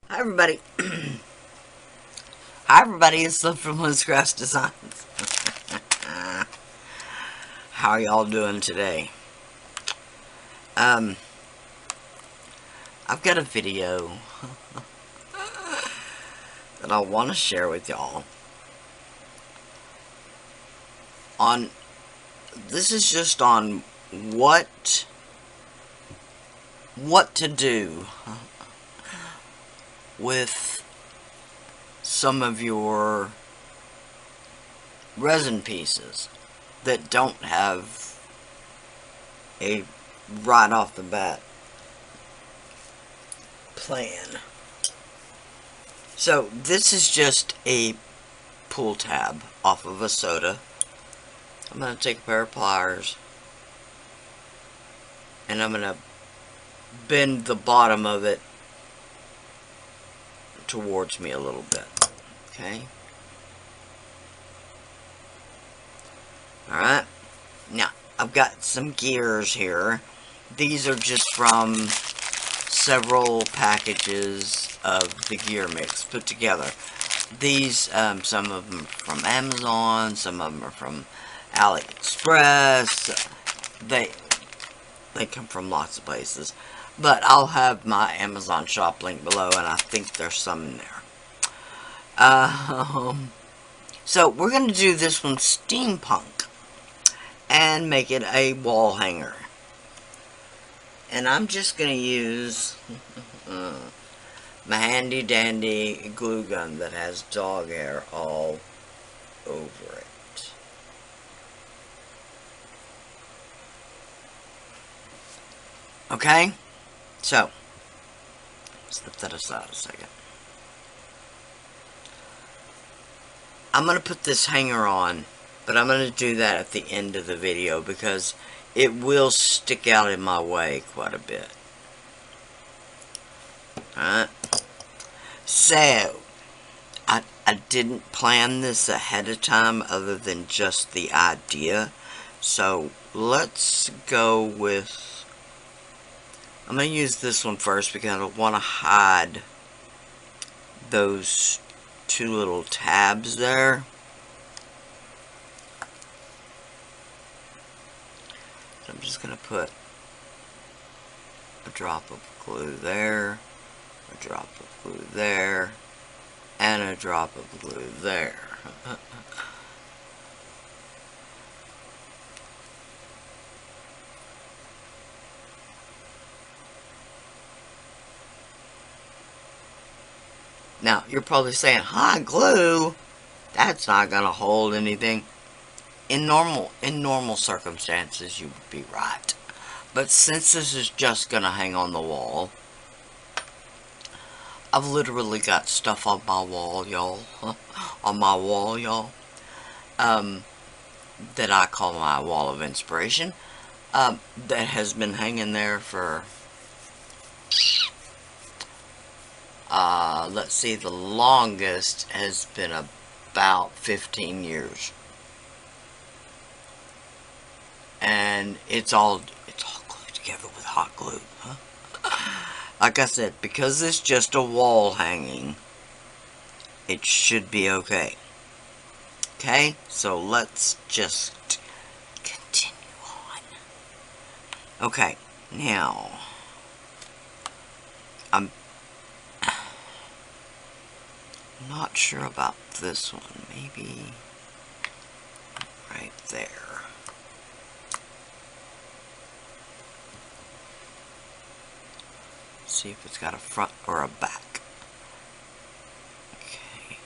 Hi everybody. Hi everybody, it's Slip from Loose Grass Designs. How are y'all doing today? Um, I've got a video that I want to share with y'all on, this is just on what to do with some of your resin pieces that don't have a right off the bat plan. So this is just a pull tab off of a soda. I'm going to take a pair of pliers and I'm going to bend the bottom of it towards me a little bit. Okay. Alright. Now, I've got some gears here. These are just from several packages of the gear mix put together. These, some of them are from Amazon, some of them are from AliExpress. They come from lots of places. But I'll have my Amazon shop link below, and I think there's some in there. So we're going to do this one steampunk and make it a wall hanger. And I'm just going to use my handy dandy glue gun that has dog hair all over it. Okay, so let's put that aside a second. I'm going to put this hanger on, but I'm going to do that at the end of the video because it will stick out in my way quite a bit. Alright, so I didn't plan this ahead of time other than just the idea. So let's go with, I'm going to use this one first because I want to hide those two little tabs there. So I'm just going to put a drop of glue there, a drop of glue there, and a drop of glue there. Now, you're probably saying, hot glue? That's not going to hold anything. In normal circumstances, you would be right. But since this is just going to hang on the wall, I've literally got stuff on my wall, y'all. On my wall, y'all. That I call my wall of inspiration. That has been hanging there for, let's see, the longest has been about 15 years. And it's all glued together with hot glue. Like I said, because it's just a wall hanging, it should be okay. Okay, so let's just continue on. Okay, now I'm not sure about this one. Maybe right there. See if it's got a front or a back. Okay.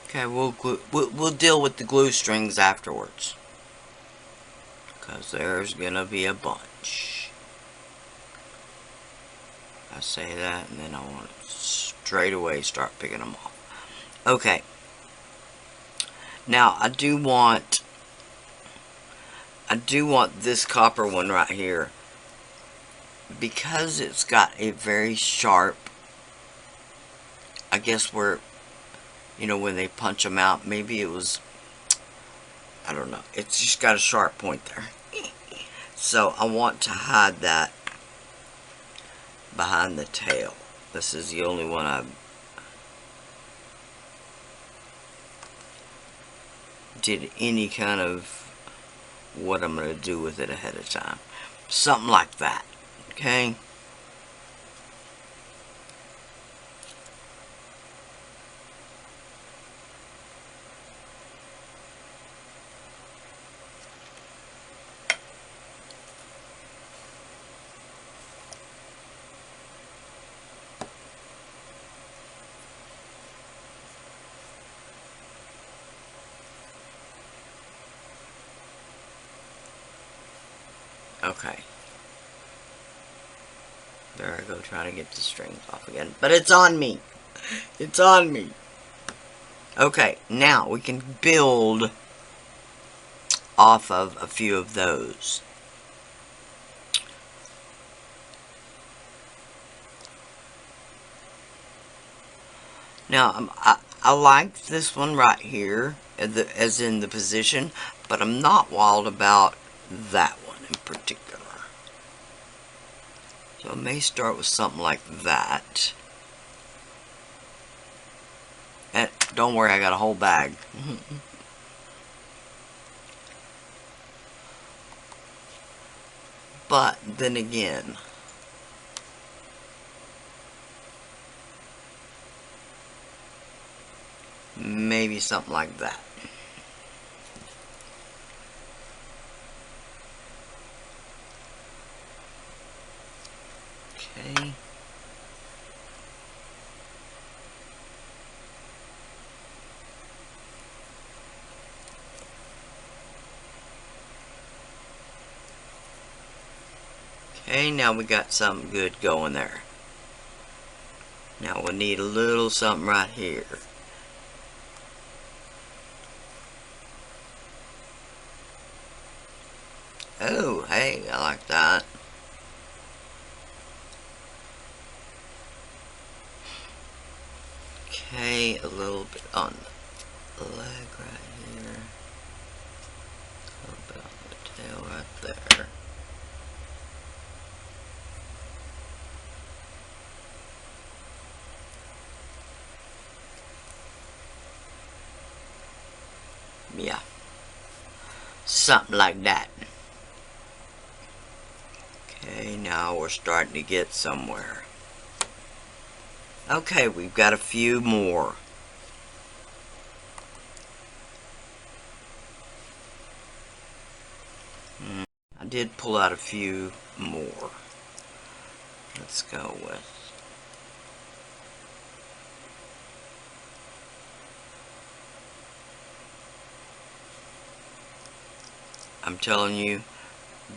Okay, we'll deal with the glue strings afterwards. Because there's gonna be a bunch. I say that and then I want to straight away start picking them off. Okay. Now I do want this copper one right here because it's got a very sharp, I guess where, you know, when they punch them out, maybe it was, I don't know, it's just got a sharp point there. So I want to hide that behind the tail. This is the only one I did any kind of what I'm going to do with it ahead of time. Something like that. Okay? Okay. There I go, trying to get the strings off again. But it's on me. It's on me. Okay, now we can build off of a few of those. Now, I like this one right here, as in the position, but I'm not wild about that one in particular. So I may start with something like that. And don't worry, I got a whole bag. But then again, maybe something like that. Okay. Okay, now we got something good going there. Now we need a little something right here. Oh, hey, I like that. Okay, a little bit on the leg right here. A little bit on the tail right there. Yeah. Something like that. Okay, now we're starting to get somewhere. Okay, we've got a few more. I did pull out a few more. Let's go with... I'm telling you,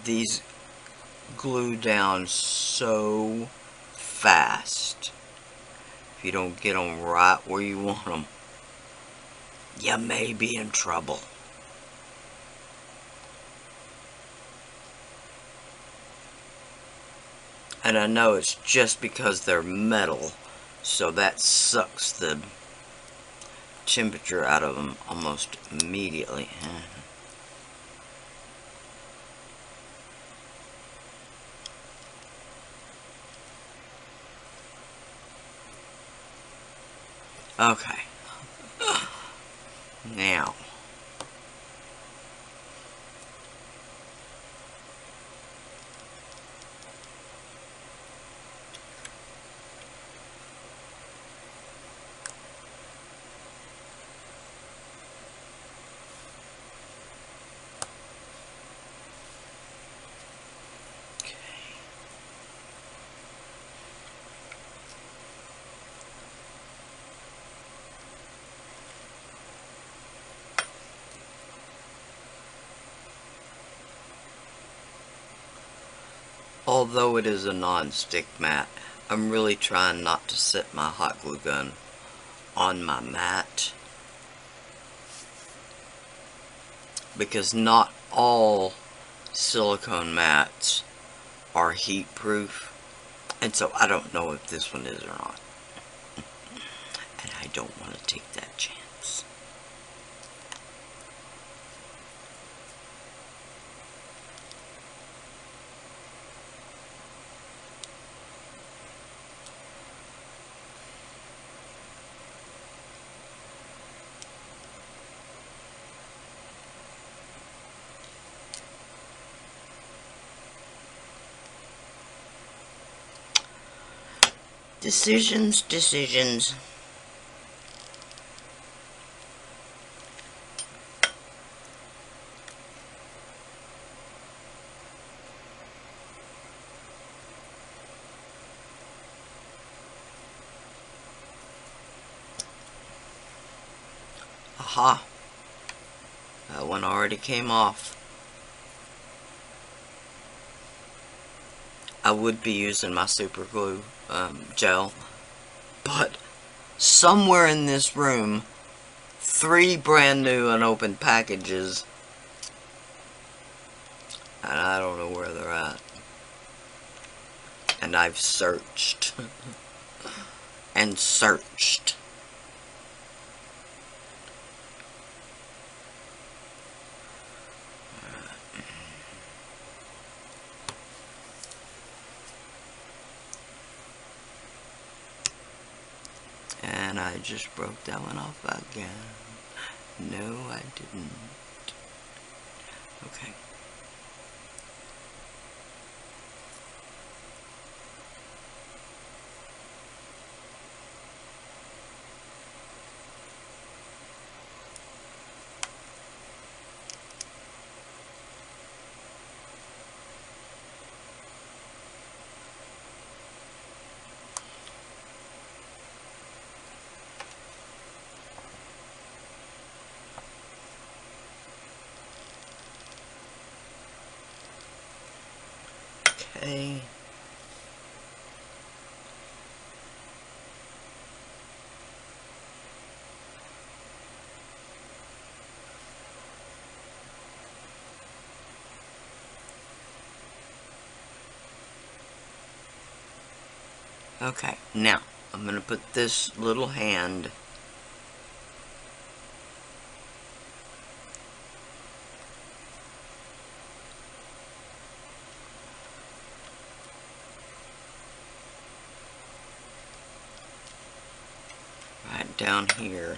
these glue down so fast. If you don't get them right where you want them, you may be in trouble. And I know it's just because they're metal, so that sucks the temperature out of them almost immediately. Okay. Now. Although it is a non-stick mat, I'm really trying not to set my hot glue gun on my mat, because not all silicone mats are heat proof, and so I don't know if this one is or not, and I don't want to take that chance. Decisions, decisions. Aha. That one already came off. I would be using my super glue gel, but somewhere in this room, 3 brand new unopened packages, and I don't know where they're at. And I've searched and searched. And I just broke that one off again. No, I didn't. Okay. Okay. Okay, now I'm going to put this little hand right down here.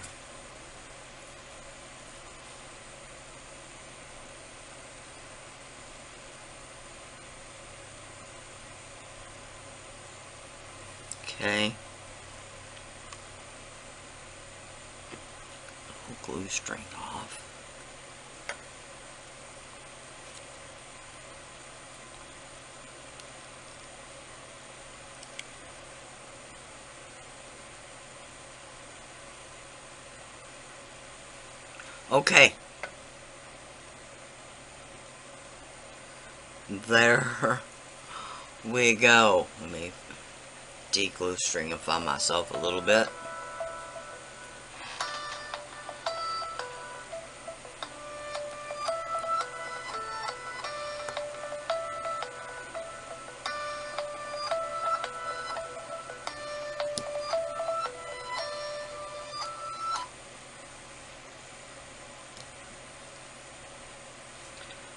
Okay. Pull glue string off. Okay. There we go. Let me de-glue stringify myself a little bit.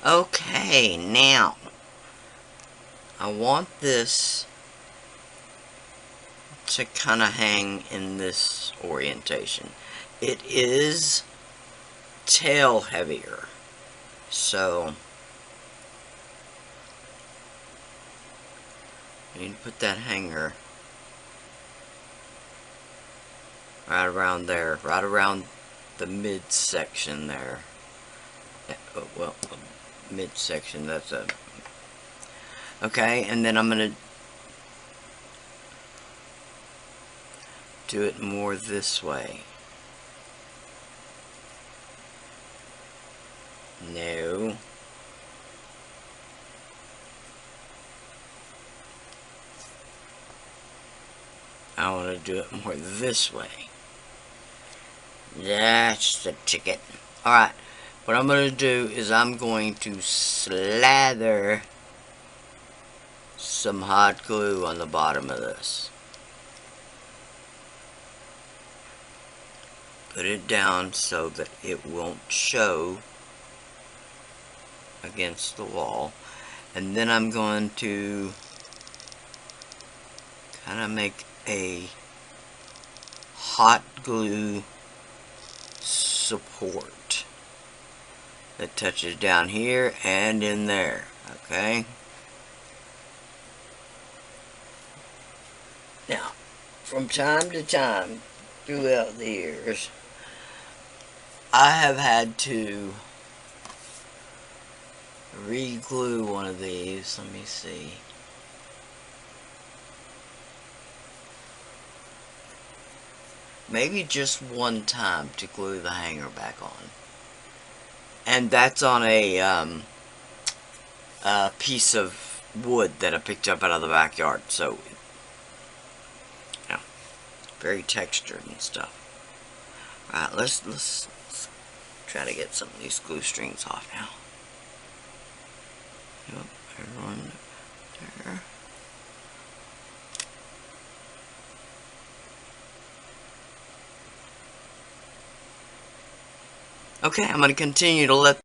Okay, now I want this to kind of hang in this orientation. It is tail heavier, so you need to put that hanger right around there, right around the midsection there. Well, midsection, that's a... Okay, and then I'm going to do it more this way. No. I want to do it more this way. That's the ticket. Alright, what I'm going to do is I'm going to slather some hot glue on the bottom of this. Put it down so that it won't show against the wall. And then I'm going to kind of make a hot glue support that touches down here and in there. Okay. Now, from time to time throughout the years, I have had to re-glue one of these. Let me see. Maybe just one time to glue the hanger back on. And that's on a piece of wood that I picked up out of the backyard. So, very textured and stuff. Alright, let's try to get some of these glue strings off now. Yep, everyone there. Okay, I'm going to continue to let